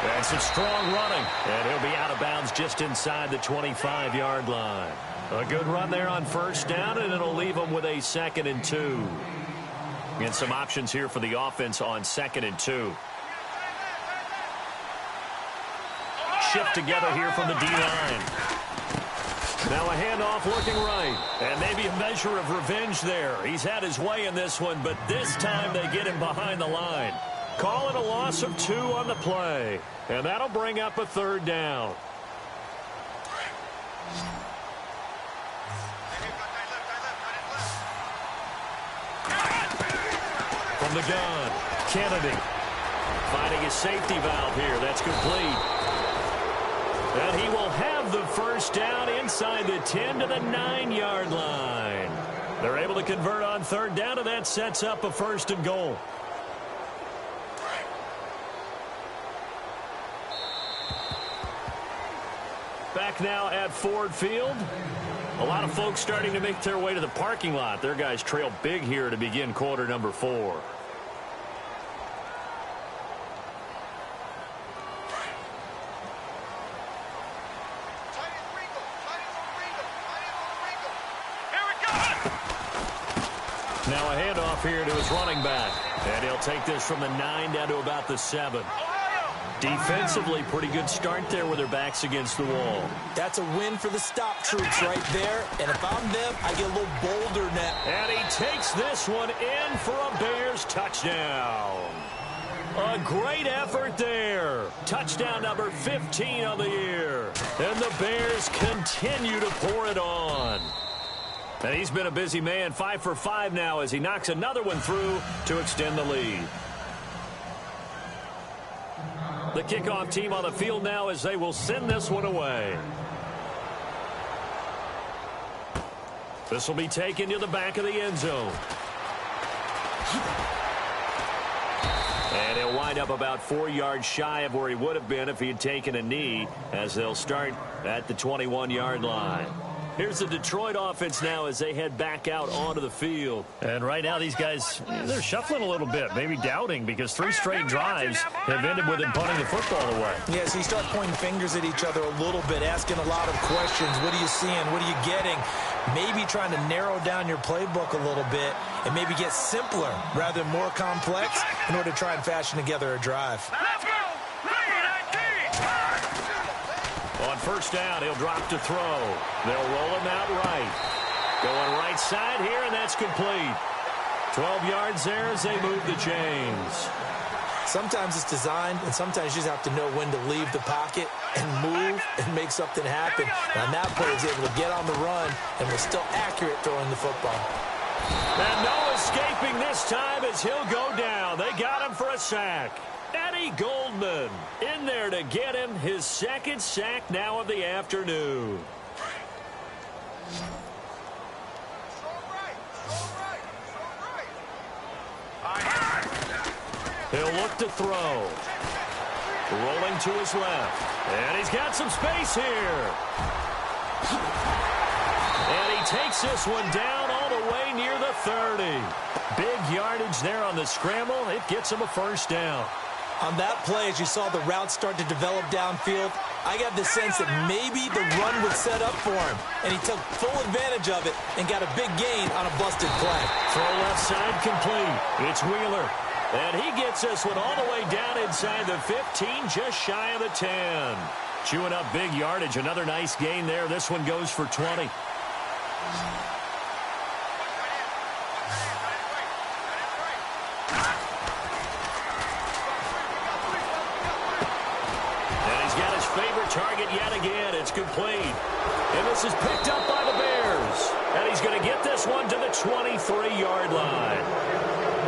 That's a strong running. And he'll be out of bounds just inside the 25-yard line. A good run there on first down, and it'll leave them with a 2nd and 2. And some options here for the offense on 2nd and 2. Shift together here from the D-line. Now a handoff looking right. And maybe a measure of revenge there. He's had his way in this one, but this time they get him behind the line. Call it a loss of 2 on the play. And that'll bring up a 3rd down. From the gun, Kennedy finding a safety valve here. That's complete. And he will have the first down inside the 10 to the 9-yard line. They're able to convert on 3rd down, and that sets up a 1st and goal. Back now at Ford Field. A lot of folks starting to make their way to the parking lot. Their guys trail big here to begin quarter number 4. Now a handoff here to his running back. And he'll take this from the 9 down to about the 7. Defensively, pretty good start there with their backs against the wall. That's a win for the stop troops right there. And if I'm them, I get a little bolder now. And he takes this one in for a Bears touchdown. A great effort there. Touchdown number 15 on the year. And the Bears continue to pour it on. And he's been a busy man, 5 for 5 now as he knocks another one through to extend the lead. The kickoff team on the field now as they will send this one away. This will be taken to the back of the end zone. And he'll wind up about 4 yards shy of where he would have been if he had taken a knee, as they'll start at the 21-yard line. Here's the Detroit offense now as they head back out onto the field. And right now these guys, they're shuffling a little bit, maybe doubting, because 3 straight drives have ended with them punting the football away. Yeah, so you start pointing fingers at each other a little bit, asking a lot of questions. What are you seeing? What are you getting? Maybe trying to narrow down your playbook a little bit and maybe get simpler rather than more complex in order to try and fashion together a drive. Let's go! On first down, he'll drop to throw. They'll roll him out right. Going right side here, and that's complete. 12 yards there as they move the chains. Sometimes it's designed, and sometimes you just have to know when to leave the pocket and move and make something happen. And on that play, he's able to get on the run and was still accurate throwing the football. And no escaping this time as he'll go down. They got him for a sack. Eddie Goldman in there to get him his second sack now of the afternoon. He'll look to throw. Rolling to his left. And he's got some space here. And he takes this one down all the way near the 30. Big yardage there on the scramble. It gets him a first down. On that play, as you saw the route start to develop downfield, I got the sense that maybe the run would set up for him. And he took full advantage of it and got a big gain on a busted play. Throw left side complete. It's Wheeler. And he gets this one all the way down inside the 15, just shy of the 10. Chewing up big yardage. Another nice gain there. This one goes for 20. And he's got his favorite target yet again. It's complete. And this is picked up by the Bears. And he's going to get this one to the 23-yard line.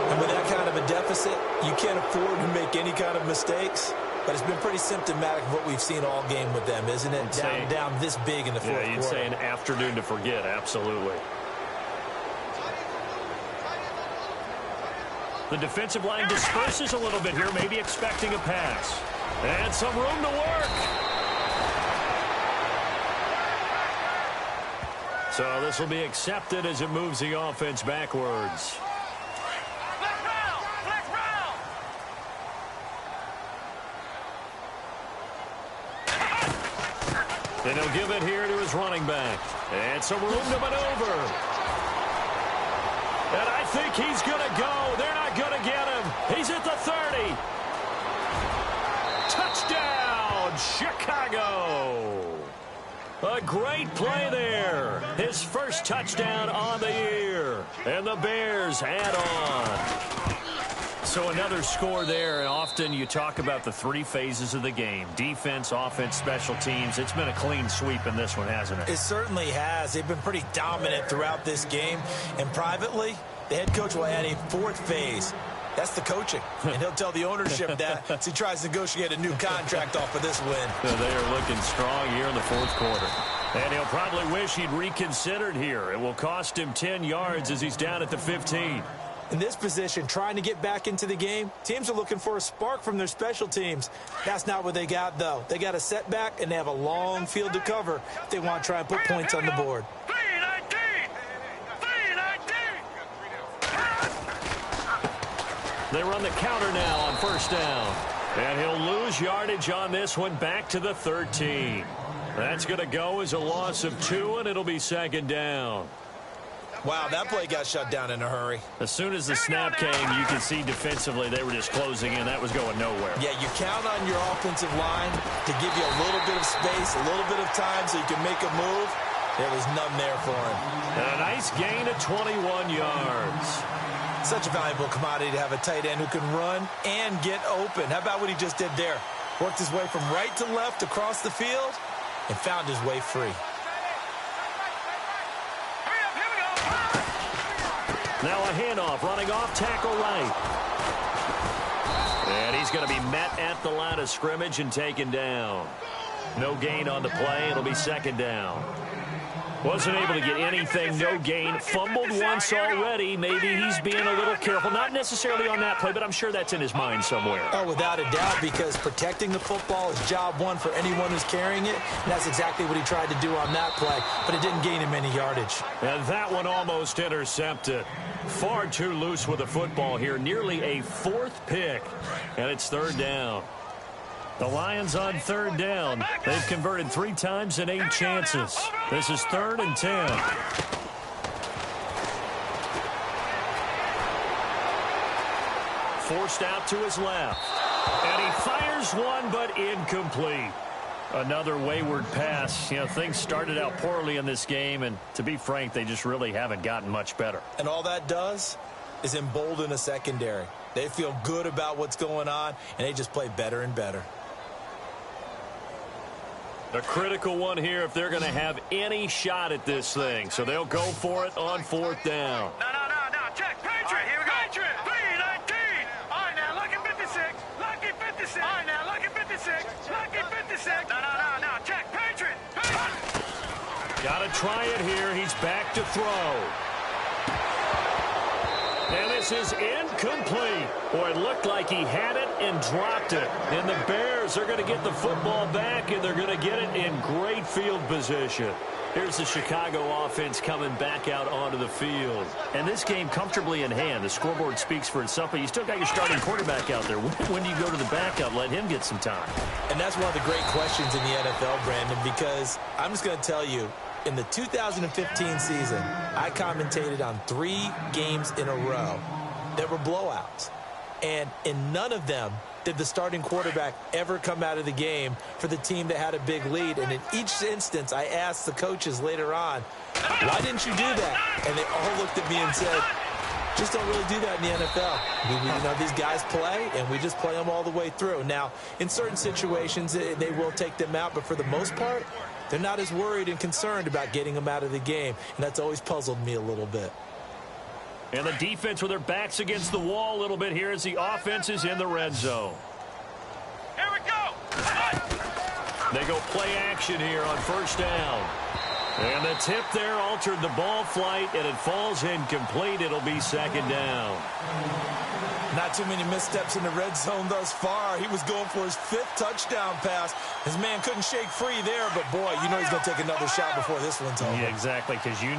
And with that kind of a deficit, you can't afford to make any kind of mistakes. But it's been pretty symptomatic of what we've seen all game with them, isn't it? Down this big in the fourth quarter. Yeah, you'd say an afternoon to forget, absolutely. The defensive line disperses a little bit here, maybe expecting a pass. And some room to work. So this will be accepted as it moves the offense backwards. And he'll give it here to his running back. And some room to maneuver. And I think he's going to go. They're not going to get him. He's at the 30. Touchdown, Chicago. A great play there. His first touchdown on the year. And the Bears add on. So another score there, and often you talk about the three phases of the game. Defense, offense, special teams. It's been a clean sweep in this one, hasn't it? It certainly has. They've been pretty dominant throughout this game. And privately, the head coach will add a fourth phase. That's the coaching. And he'll tell the ownership that as he tries to negotiate a new contract off of this win. They are looking strong here in the fourth quarter. And he'll probably wish he'd reconsidered here. It will cost him 10 yards as he's down at the 15. In this position, trying to get back into the game, teams are looking for a spark from their special teams. That's not what they got, though. They got a setback, and they have a long field to cover if they want to try and put points on the board. They run the counter now on first down. And he'll lose yardage on this one back to the 13. That's going to go as a loss of 2, and it'll be second down. Wow, that play got shut down in a hurry. As soon as the snap came, you could see defensively they were just closing in. That was going nowhere. Yeah, you count on your offensive line to give you a little bit of space, a little bit of time so you can make a move. There was none there for him. And a nice gain of 21 yards. Such a valuable commodity to have a tight end who can run and get open. How about what he just did there? Worked his way from right to left across the field and found his way free. Now a handoff, running off tackle right. And he's going to be met at the line of scrimmage and taken down. No gain on the play. It'll be second down. Wasn't able to get anything, no gain. Fumbled once already. Maybe he's being a little careful. Not necessarily on that play, but I'm sure that's in his mind somewhere. Oh, without a doubt, because protecting the football is job one for anyone who's carrying it. And that's exactly what he tried to do on that play, but it didn't gain him any yardage. And that one almost intercepted. Far too loose with the football here. Nearly a fourth pick, and it's third down. The Lions on third down. They've converted 3 times in 8 chances. This is 3rd and 10. Forced out to his left. And he fires one, but incomplete. Another wayward pass. You know, things started out poorly in this game, and to be frank, they just really haven't gotten much better. And all that does is embolden a secondary. They feel good about what's going on, and they just play better and better. A critical one here if they're going to have any shot at this thing. So they'll go for it on 4th down. No, Got to try it here. He's back to throw. And this is incomplete. Boy, it looked like he had it and dropped it. And the Bears are going to get the football back, and they're going to get it in great field position. Here's the Chicago offense coming back out onto the field. And this game comfortably in hand. The scoreboard speaks for itself, but you still got your starting quarterback out there. When do you go to the backup? Let him get some time. And that's one of the great questions in the NFL, Brandon, because I'm just going to tell you, in the 2015 season, I commentated on 3 games in a row that were blowouts. And in none of them did the starting quarterback ever come out of the game for the team that had a big lead. And in each instance, I asked the coaches later on, why didn't you do that? And they all looked at me and said, just don't really do that in the NFL. These guys play, and we just play them all the way through. Now, in certain situations, they will take them out, but for the most part, they're not as worried and concerned about getting them out of the game, and that's always puzzled me a little bit. And the defense with their backs against the wall a little bit here as the offense is in the red zone. Here we go. They go play action here on first down. And the tip there altered the ball flight, and it falls incomplete. It'll be second down. Not too many missteps in the red zone thus far. He was going for his 5th touchdown pass. His man couldn't shake free there, but boy, you know he's going to take another shot before this one's over. Yeah, exactly, because 3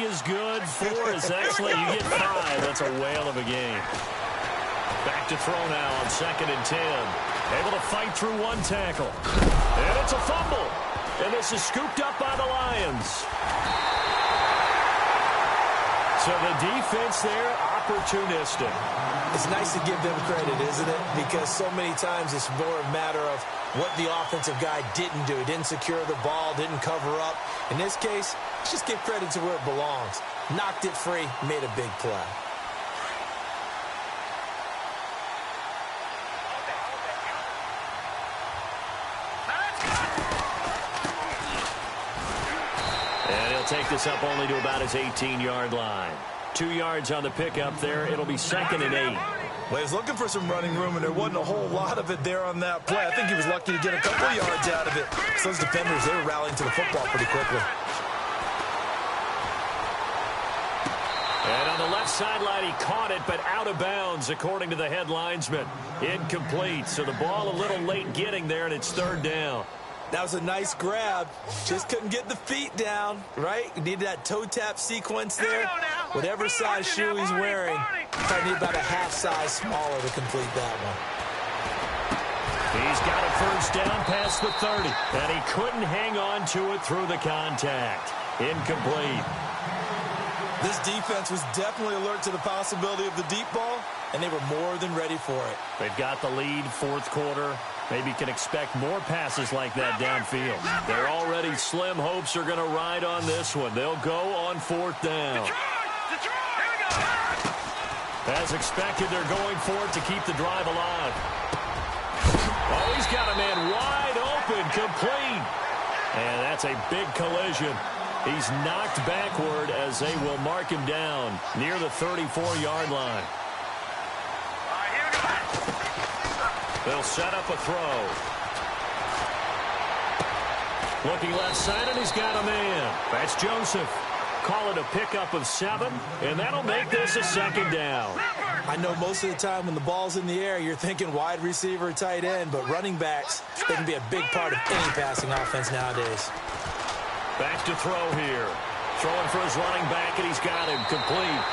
is good, 4 is excellent. You get 5, that's a whale of a game. Back to throw now on 2nd and 10. Able to fight through 1 tackle. And it's a fumble. And this is scooped up by the Lions. So the defense there, opportunistic. It's nice to give them credit, isn't it? Because so many times it's more a matter of what the offensive guy didn't do. He didn't secure the ball, didn't cover up. In this case, let's just give credit to where it belongs. Knocked it free, made a big play. And he'll take this up only to about his 18-yard line. 2 yards on the pickup there. It'll be 2nd and 8. Well, he was looking for some running room, and there wasn't a whole lot of it there on that play. I think he was lucky to get a couple of yards out of it. So those defenders, they were rallying to the football pretty quickly. And on the left sideline, he caught it, but out of bounds, according to the head linesman. Incomplete. So the ball a little late getting there, and it's 3rd down. That was a nice grab. Just couldn't get the feet down, right? You needed that toe tap sequence there. Whatever size shoe he's wearing, probably need about a half size smaller to complete that one. He's got a first down past the 30, and he couldn't hang on to it through the contact. Incomplete. This defense was definitely alert to the possibility of the deep ball, and they were more than ready for it. They've got the lead, 4th quarter. Maybe can expect more passes like that downfield. They're already slim hopes are going to ride on this one. They'll go on 4th down. As expected, they're going for it to keep the drive alive. Oh, he's got a man wide open, complete. And that's a big collision. He's knocked backward as they will mark him down near the 34-yard line. They'll set up a throw. Looking left side, and he's got a man. That's Joseph. Call it a pickup of 7, and that'll make this a 2nd down. I know most of the time when the ball's in the air, you're thinking wide receiver, tight end, but running backs, they can be a big part of any passing offense nowadays. Back to throw here. Throwing for his running back, and he's got him complete.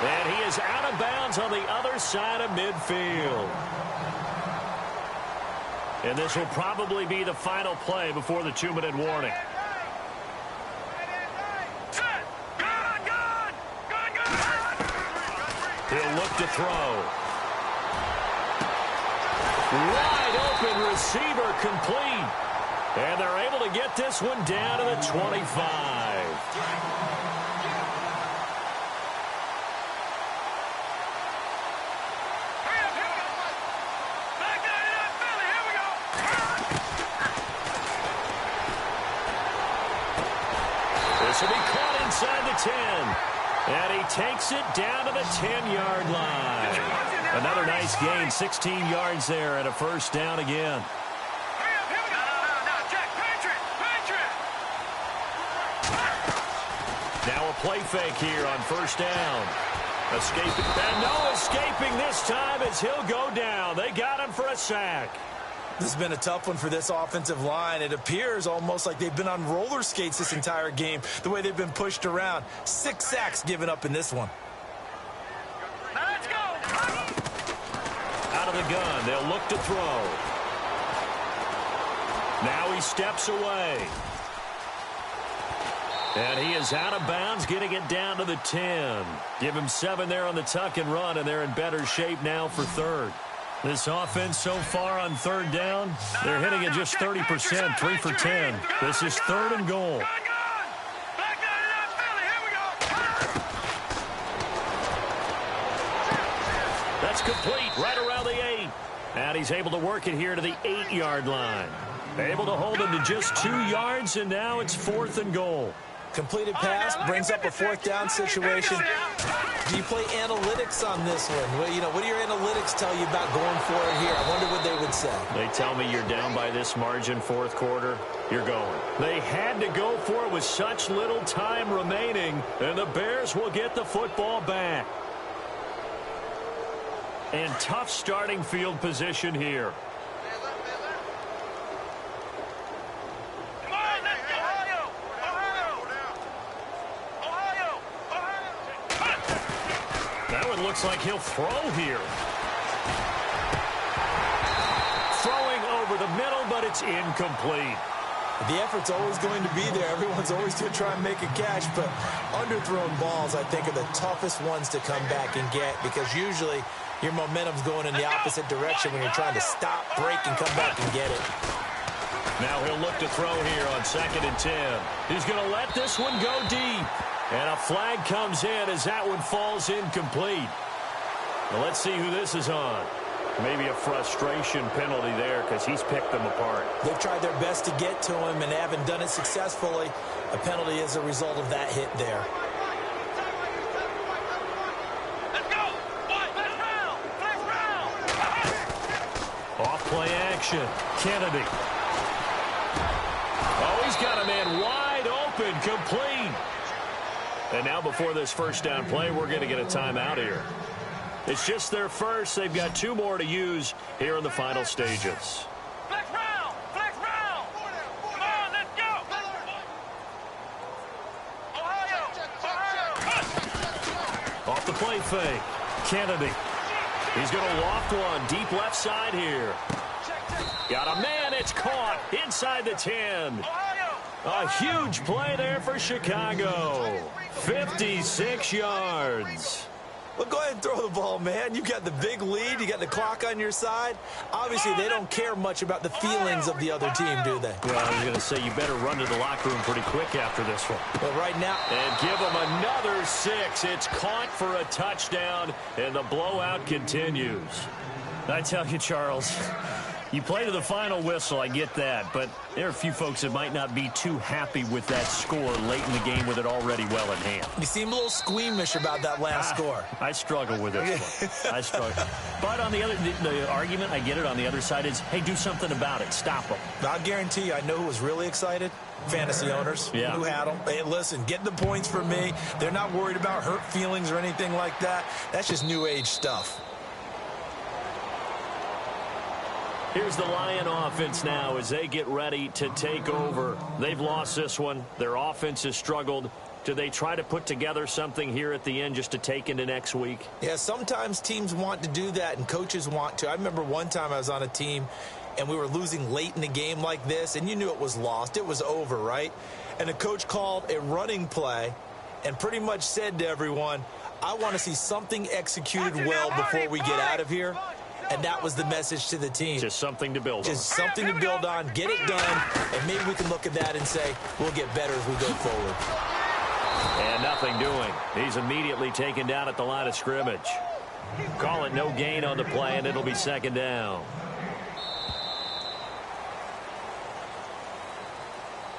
And he is out of bounds on the other side of midfield. And this will probably be the final play before the 2-minute warning. He'll look to throw. Wide open receiver complete. And they're able to get this one down to the 25. This will be caught inside the 10. And he takes it down to the 10-yard line. Another nice gain, 16 yards there and a first down again. play fake here on first down. Escaping, and no escaping this time as he'll go down. They got him for a sack. This has been a tough one for this offensive line. It appears almost like they've been on roller skates this entire game, the way they've been pushed around. 6 sacks given up in this one. Now let's go. Out of the gun, they'll look to throw. Now he steps away. And he is out of bounds, getting it down to the 10. Give him 7 there on the tuck and run, and they're in better shape now for third. This offense so far on third down, they're hitting it just 30%, 3 for 10. This is 3rd and goal. Back down in that Philly. Here we go. That's complete right around the 8. And he's able to work it here to the 8-yard line. Able to hold him to just 2 yards, and now it's 4th and goal. Completed pass brings up a 4th down situation. Do you play analytics on this one? Well, what do your analytics tell you about going for it here? I wonder what they would say. They tell me you're down by this margin, 4th quarter, you're going. They had to go for it with such little time remaining, and the Bears will get the football back. And tough starting field position here. Looks like he'll throw here. Throwing over the middle, but it's incomplete. The effort's always going to be there. Everyone's always going to try and make a catch, but underthrown balls, I think, are the toughest ones to come back and get, because usually your momentum's going in the opposite direction when you're trying to stop, break, and come back and get it. Now he'll look to throw here on 2nd and 10. He's going to let this one go deep. And a flag comes in as that one falls incomplete. Well, let's see who this is on. Maybe a frustration penalty there because he's picked them apart. They've tried their best to get to him and haven't done it successfully. A penalty is a result of that hit there. Let's go. Flex round. Flex round. Off play action. Kennedy. Oh, he's got a man wide open, complete. And now before this first down play, we're going to get a timeout here. It's just their first. They've got 2 more to use here in the final stages. Flex round. Flex round. Come on, let's go. Ohio. Off the play fake. Kennedy. He's going to loft one deep left side here. Got a man. It's caught inside the 10. A huge play there for Chicago. 56 yards. Well, go ahead and throw the ball, man. You got the big lead. You got the clock on your side. Obviously, they don't care much about the feelings of the other team, do they? Well, I was going to say you better run to the locker room pretty quick after this one. Well, right now. And give them another 6. It's caught for a touchdown, and the blowout continues. I tell you, Charles, you play to the final whistle, I get that, but there are a few folks that might not be too happy with that score late in the game with it already well in hand. You seem a little squeamish about that last score. I struggle with this one. I struggle. But on the other, the argument, I get it, on the other side is, hey, do something about it. Stop them. I'll guarantee you, I know who was really excited. Fantasy owners who had them. Hey, listen, get the points for me. They're not worried about hurt feelings or anything like that. That's just new age stuff. Here's the Lion offense now as they get ready to take over. They've lost this one. Their offense has struggled. Do they try to put together something here at the end just to take into next week? Yeah, sometimes teams want to do that and coaches want to. I remember one time I was on a team and we were losing late in the game like this, and you knew it was lost. It was over, right? And the coach called a running play and pretty much said to everyone, I want to see something executed well before we get out of here. And that was the message to the team. Just something to build on. Just something to build on, get it done, and maybe we can look at that and say, we'll get better as we go forward. And nothing doing. He's immediately taken down at the line of scrimmage. Call it no gain on the play, and it'll be 2nd down.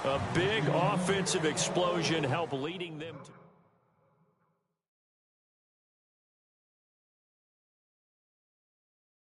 A big offensive explosion helped leading them to...